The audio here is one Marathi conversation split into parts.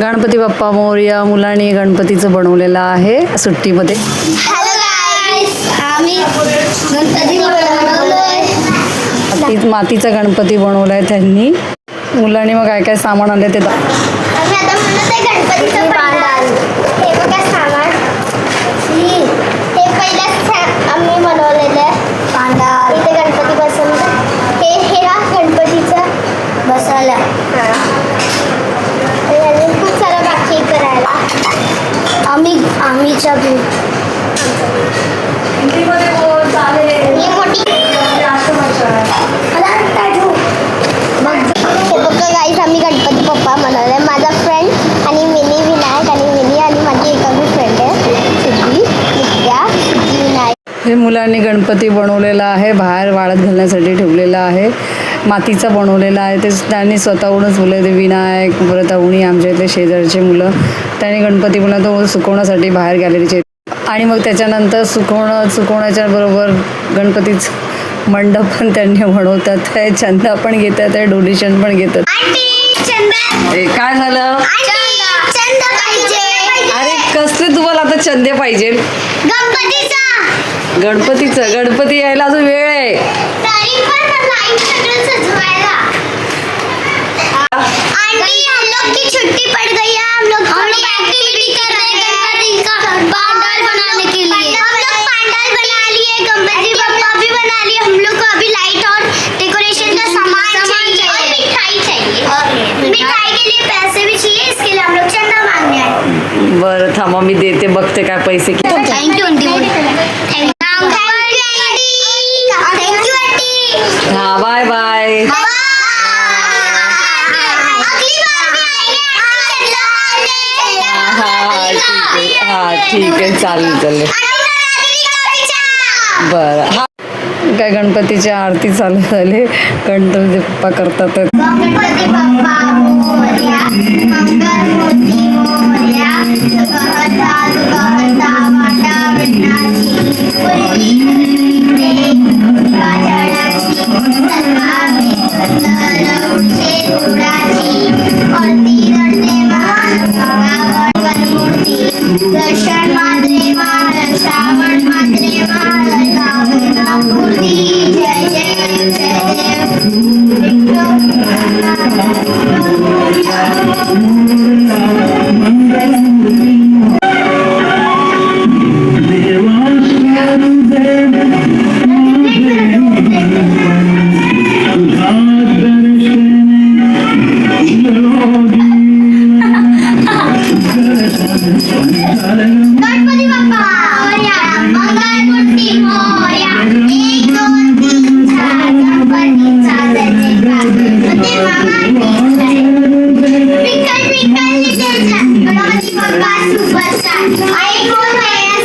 गणपती बाप्पा मोरया मुलांनी गणपतीचं बनवलेलं आहे सुट्टीमध्ये. हॅलो गाईस, आम्ही गणपती बनवलोय. मातीचा गणपती बनवलाय त्यांनी. मुलांनी मग काय काय सामान आणले ते आम्ही आता म्हणत आहे गणपतीचं पंडाल. हे बघा सामान. हे पहिल्याच आम्ही बनवलेलं आहे पंडाल. इथे गणपती बसवलं. हे हा गणपतीचा बसायला. अजून खूप सारं बाकी करायला. आम्हीच्या हे मोठी गाईस आम्ही गणपती पप्पा बनवले. माझा फ्रेंड आणि मिनी विनायक आणि माझी एकावी फ्रेंड आहे सिद्धी नित्या विनायक. हे मुलांनी गणपती बनवलेला आहे. बाहेर वाळत घालण्यासाठी ठेवलेला आहे. मातीचा बनवलेला आहे. ते त्यांनी स्वतःहूनच बोलले. ते विनायक परत अवणी आमच्या इथले शेजारचे मुलं त्यांनी गणपती बनवला तो सुकवण्यासाठी बाहेर गॅलरीचे. आणि मग त्याच्यानंतर सुकवण्याच्या बरोबर गणपतीचं मंडप पण त्यांनी बनवतात. ते चंदा पण घेतात, ते डोनेशन पण घेतात. काय झालं? अरे कसले तुम्हाला आता चंदे पाहिजे? गणपती यायला अजून वेळ आहे. छुट्टी पड़ गई है. हम लोग थोड़ी एक्टिविटी कर रहे हैं गणपति का पंडाल बनाने के लिए. हम लोग पंडाल बना लिए, गणपति बप्पा भी बना लिए. हम लोग को अभी लाइट और डेकोरेशन का सामान चाहिए और मिठाई चाहिए. मिठाई के लिए पैसे भी चाहिए. इसके लिए हम लोग चंदा मांगने आए. बरं थांबा मी देते, बघते काय पैसे किती. Thank you aunty. हा बाय बाय. हा ठीक आहे चालेल. बरं हा काय गणपतीची आरती चालू झाली. गणपती बाप्पा करतात. गणपती बाप्पा मोरया, मंगलमूर्ती मोरया, सुखहर्ता दुःखहर्ता माता विघ्नाची, पुरी पुरी राजणाची, सर्वांगी सुंदर उठे गुणाची, कोणती रडते महान गणमूर्ती, दर्शन मात्रे महान श्रावण मात्रे महान मूर्ती. जय जय जय जय गणपती बाप्पा मोरया, मंगलमूर्ती मोरया, 1 2 3 4 गणपतीचा जय जयकार. ते मामाची विकल विकल निघाला. Ganpati Bappa superstar. IPhone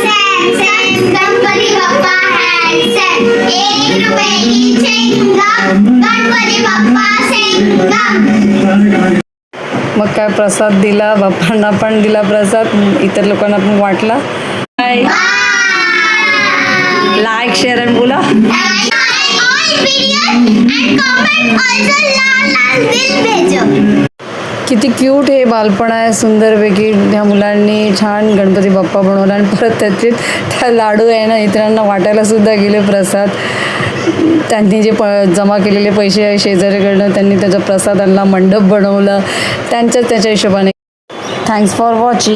Samsung Ganpati Bappa handset. 1 रुपये चेंगम गणपती बाप्पा सेंगम. मग काय प्रसाद दिला, बाप्पांना पण दिला प्रसाद, इतर लोकांना पण वाटला. लाईक शेअर आणि बोला. किती क्यूट हे बालपण आहे. सुंदरपैकी ह्या मुलांनी छान गणपती बाप्पा बनवला आणि परत त्या लाडू आहे ना इतरांना वाटायला सुद्धा गेले प्रसाद. त्यांनी जे जमा केलेले पैसे शेजारीकडनं त्यांनी त्याचा प्रसाद आणला, मंडप बनवलं त्याच्या हिशोबाने. Thanks for watching.